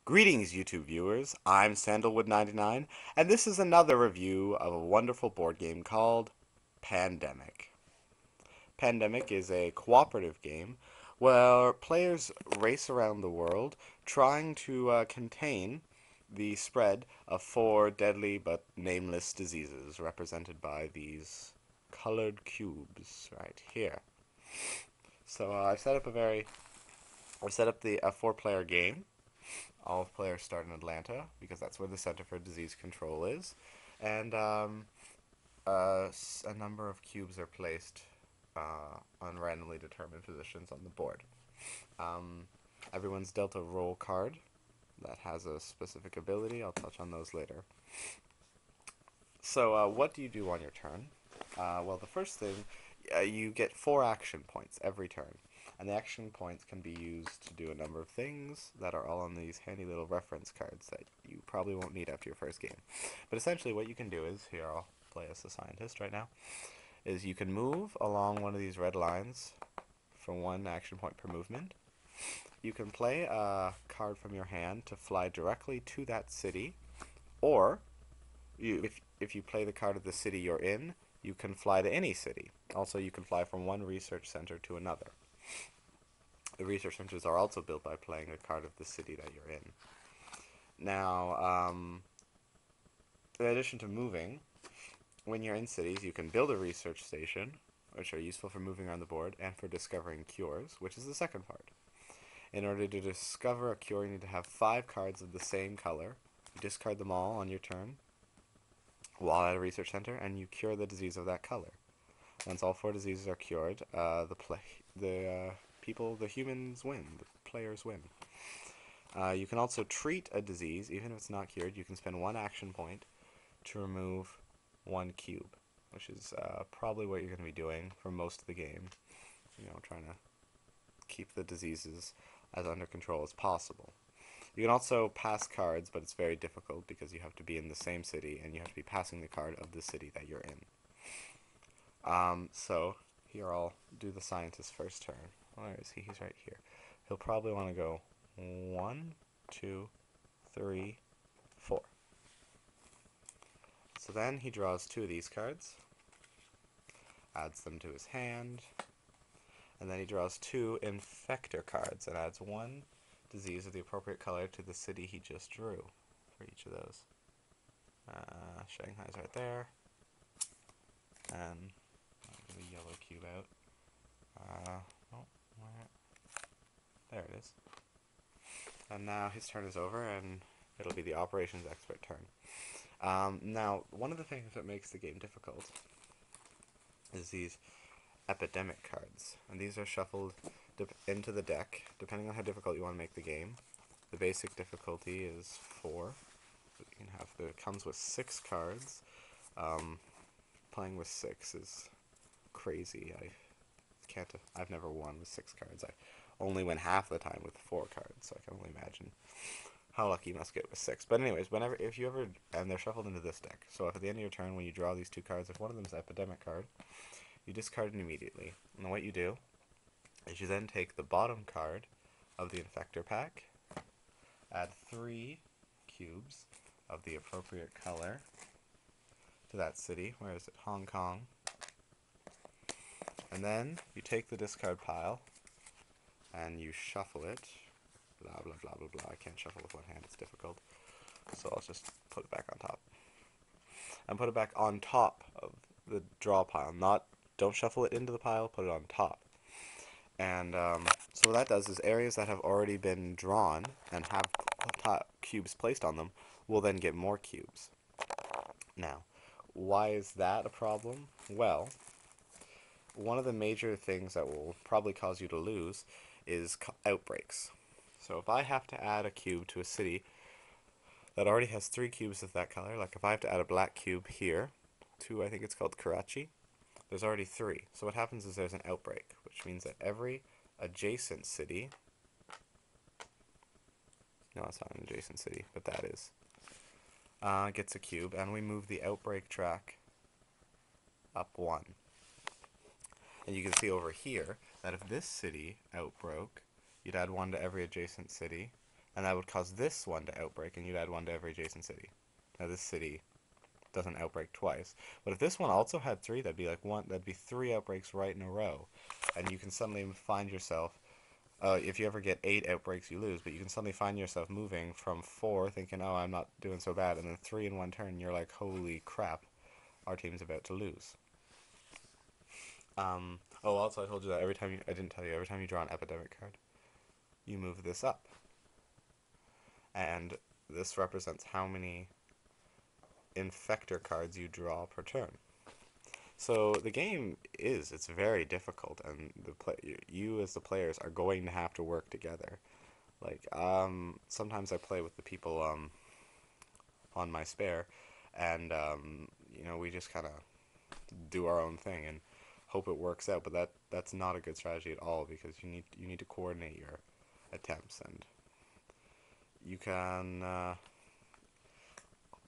Greetings, YouTube viewers. I'm Sandalwood99, and this is another review of a wonderful board game called Pandemic. Pandemic is a cooperative game where players race around the world trying to contain the spread of four deadly but nameless diseases represented by these colored cubes right here. So I've set up the a four-player game. All players start in Atlanta because that's where the Center for Disease Control is, and a number of cubes are placed on randomly determined positions on the board. Um, Everyone's dealt a roll card that has a specific ability. I'll touch on those later. So, what do you do on your turn? Well, the first thing, you get 4 action points every turn. And the action points can be used to do a number of things that are all on these handy little reference cards that you probably won't need after your first game. But essentially what you can do is, here I'll play as the scientist right now, is you can move along one of these red lines for 1 action point per movement. You can play a card from your hand to fly directly to that city, or if you play the card of the city you're in, you can fly to any city. Also, you can fly from one research center to another. The research centers are also built by playing a card of the city that you're in. Now, in addition to moving, when you're in cities, you can build a research station, which are useful for moving around the board and for discovering cures, which is the second part. In order to discover a cure, you need to have 5 cards of the same color. You discard them all on your turn while at a research center, and you cure the disease of that color. Once all 4 diseases are cured, the humans win. The players win. You can also treat a disease, even if it's not cured. You can spend 1 action point to remove 1 cube, which is probably what you're going to be doing for most of the game. Trying to keep the diseases as under control as possible. You can also pass cards, but it's very difficult because you have to be in the same city and you have to be passing the card of the city that you're in. So here I'll do the scientist's first turn. Where is he? He's right here. He'll probably want to go 1, 2, 3, 4. So then he draws 2 of these cards, adds them to his hand, and then he draws 2 infector cards and adds 1 disease of the appropriate color to the city he just drew for each of those. Shanghai's right there, and I'll get a yellow cube out. There it is. And now his turn is over, and it'll be the operations expert turn. Now, one of the things that makes the game difficult is these epidemic cards, and these are shuffled into the deck depending on how difficult you want to make the game. The basic difficulty is 4. It comes with 6 cards. Playing with 6 is crazy. I've never won with 6 cards. I only win half the time with 4 cards, so I can only imagine how lucky you must get with 6. But anyways, and they're shuffled into this deck. So if at the end of your turn, when you draw these 2 cards, if one of them is an epidemic card, you discard it immediately. And what you do is you then take the bottom card of the infector pack, add 3 cubes of the appropriate color to that city. Where is it? Hong Kong. And then you take the discard pile and you shuffle it. Blah, blah, blah, blah, blah. I can't shuffle with one hand. It's difficult. So I'll just put it back on top. And put it back on top of the draw pile. Don't shuffle it into the pile, put it on top. And so what that does is areas that have already been drawn and have cubes placed on them will then get more cubes. Now, why is that a problem? Well, one of the major things that will probably cause you to lose is outbreaks. So if I have to add a cube to a city that already has 3 cubes of that color, like if I have to add a black cube here to, I think it's called Karachi, there's already 3. So what happens is there's an outbreak, which means that every adjacent city, no, it's not an adjacent city, but that is, gets a cube, and we move the outbreak track up 1. And you can see over here that if this city outbroke, you'd add 1 to every adjacent city, and that would cause this one to outbreak, and you'd add one to every adjacent city. Now this city doesn't outbreak twice, but if this one also had three, that'd be like one. That'd be three outbreaks right in a row, and you can suddenly find yourself. If you ever get 8 outbreaks, you lose, but you can suddenly find yourself moving from 4, thinking, "Oh, I'm not doing so bad," and then 3 in one turn, you're like, "Holy crap, our team's about to lose." Also, I told you that I didn't tell you, every time you draw an epidemic card, you move this up. And this represents how many infector cards you draw per turn. So the game it's very difficult, and you as the players are going to have to work together. Like, sometimes I play with the people on my spare, and we just kind of do our own thing and hope it works out. But that's not a good strategy at all, because you need to coordinate your attempts, and you can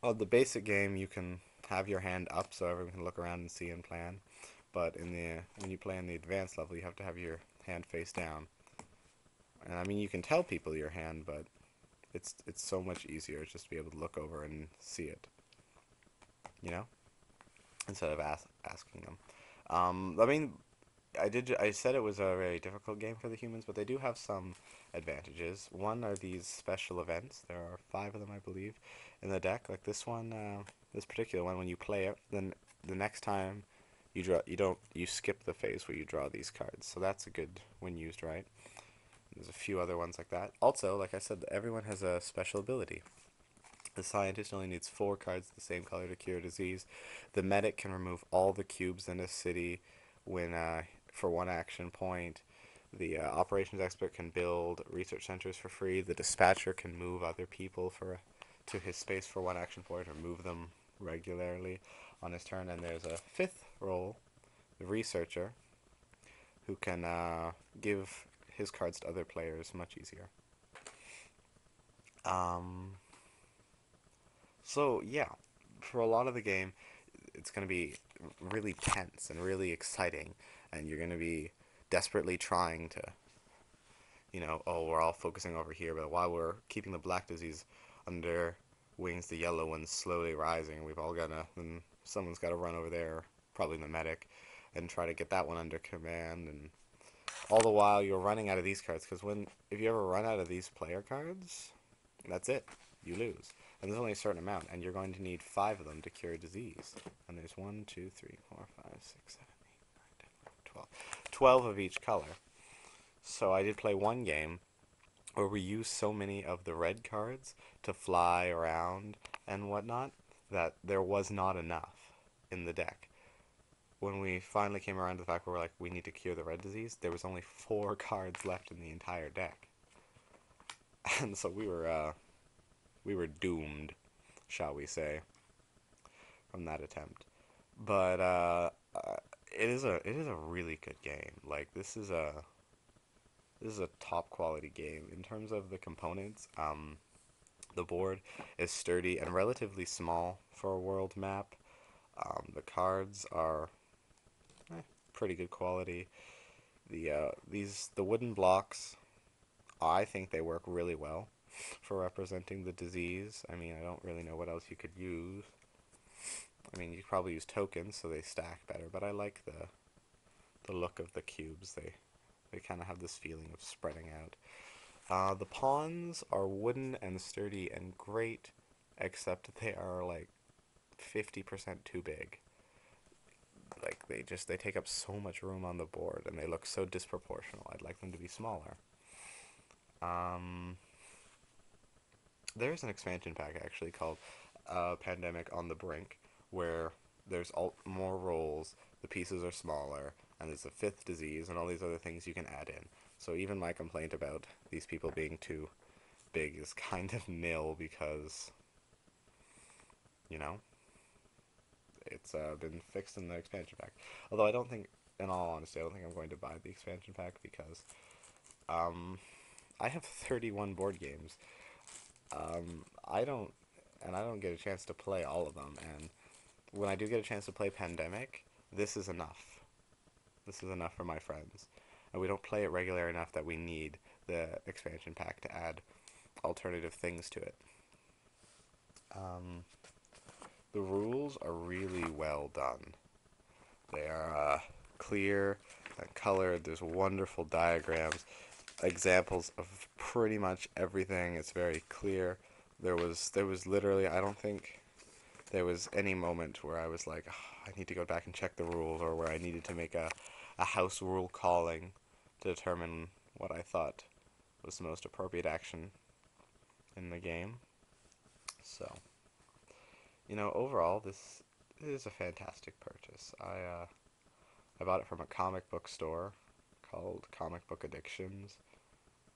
on the basic game you can have your hand up so everyone can look around and see and plan. But when you play in the advanced level, you have to have your hand face down. And I mean, you can tell people your hand, but it's so much easier just to be able to look over and see it, you know, instead of asking them. I mean, I said it was a very difficult game for the humans, but they do have some advantages. One are these special events. There are 5 of them, I believe, in the deck. Like this one, this particular one. When you play it, then the next time you skip the phase where you draw these cards. So that's a good when used right. There's a few other ones like that. Also, like I said, everyone has a special ability. The scientist only needs 4 cards the same color to cure a disease. The medic can remove all the cubes in a city when for 1 action point. The operations expert can build research centers for free. The dispatcher can move other people to his space for 1 action point, or move them regularly on his turn. And there's a 5th role, the researcher, who can give his cards to other players much easier. Um, so yeah, for a lot of the game, it's going to be really tense and really exciting, and you're going to be desperately trying to, oh, we're all focusing over here, but while we're keeping the black disease under wings, the yellow one's slowly rising. We've all got to, then someone's got to run over there, probably the medic, and try to get that one under command. And all the while, you're running out of these cards, because if you ever run out of these player cards, that's it. You lose. And there's only a certain amount, and you're going to need 5 of them to cure a disease. And there's 1, 2, 3, 4, 5, 6, 7, 8, 9, 10, 11, 12. 12 of each color. So I did play one game where we used so many of the red cards to fly around and whatnot that there was not enough in the deck. When we finally came around to the fact where we're like, we need to cure the red disease, there was only 4 cards left in the entire deck. And so we were doomed, shall we say, from that attempt. But it is a really good game. Like this is a top quality game in terms of the components. The board is sturdy and relatively small for a world map. The cards are pretty good quality. The wooden blocks, I think they work really well for representing the disease. I mean, I don't really know what else you could use. I mean, you could probably use tokens so they stack better, but I like the look of the cubes. They kind of have this feeling of spreading out. The pawns are wooden and sturdy and great, except they are like 50% too big. Like they take up so much room on the board, and they look so disproportional. I'd like them to be smaller. Um, there's an expansion pack actually called Pandemic on the Brink, where there's more rolls, the pieces are smaller, and there's a 5th disease, and all these other things you can add in. So even my complaint about these people being too big is kind of nil, because, you know, it's been fixed in the expansion pack. Although in all honesty, I don't think I'm going to buy the expansion pack, because um, I have 31 board games. I don't, and I don't get a chance to play all of them. And when I do get a chance to play Pandemic, this is enough. This is enough for my friends, and we don't play it regular enough that we need the expansion pack to add alternative things to it. Um, the rules are really well done. They are clear and colored. There's wonderful diagrams, examples of pretty much everything. It's very clear. There was literally, I don't think there was any moment where I was like, "Ah, I need to go back and check the rules," or where I needed to make a house rule calling to determine what I thought was the most appropriate action in the game. So, overall, this is a fantastic purchase. I bought it from a comic book store called Comic Book Addictions,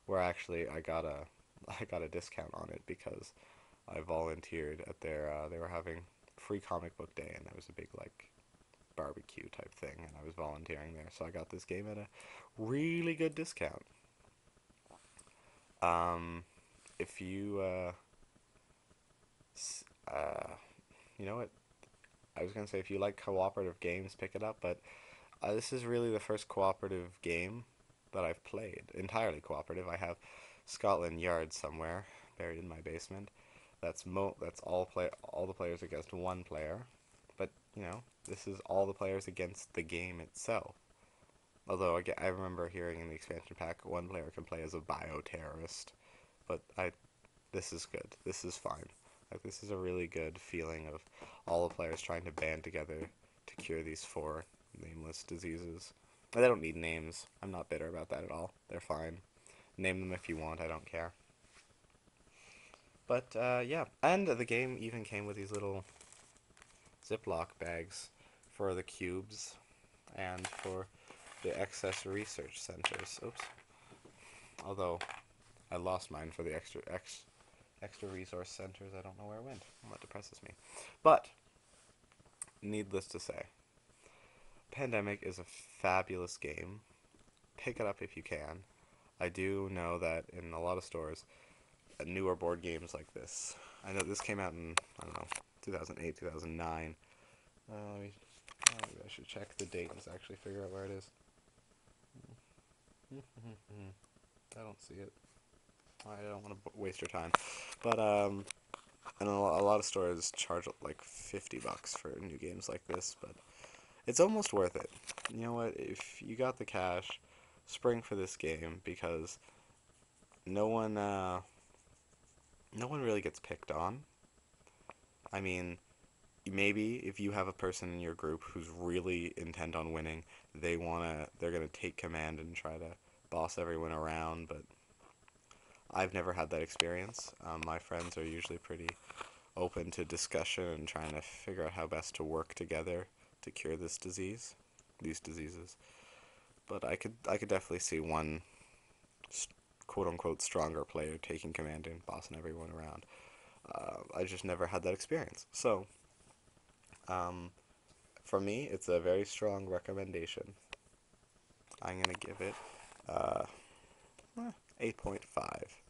where actually I got a discount on it because I volunteered at their they were having free comic book day, and there was a big like barbecue type thing, and I was volunteering there, so I got this game at a really good discount. Um, if you s- you know what, I was gonna say if you like cooperative games, pick it up, but this is really the first cooperative game that I've played entirely cooperative. I have Scotland Yard somewhere buried in my basement. That's all the players against one player, but this is all the players against the game itself. Although I remember hearing in the expansion pack one player can play as a bioterrorist, but this is good. This is fine. Like this is a really good feeling of all the players trying to band together to cure these four nameless diseases. They don't need names. I'm not bitter about that at all. They're fine. Name them if you want. I don't care. But yeah, and the game even came with these little Ziploc bags for the cubes and for the excess research centers. Oops. Although I lost mine for the extra resource centers. I don't know where it went. Well, that depresses me. But needless to say, Pandemic is a fabulous game. Pick it up if you can. I do know that in a lot of stores, newer board games like this. I know this came out in, I don't know, 2008, 2009. Maybe I should check the date and actually figure out where it is. I don't see it. I don't want to waste your time. But and a lot of stores charge like $50 for new games like this, but it's almost worth it. You know what? If you got the cash, spring for this game because no one no one really gets picked on. I mean, maybe if you have a person in your group who's really intent on winning, they're gonna take command and try to boss everyone around, but I've never had that experience. My friends are usually pretty open to discussion and trying to figure out how best to work together to cure these diseases. But I could definitely see one quote unquote stronger player taking command and bossing everyone around. I just never had that experience. So, um, for me, it's a very strong recommendation. I'm gonna give it uh, 8.5.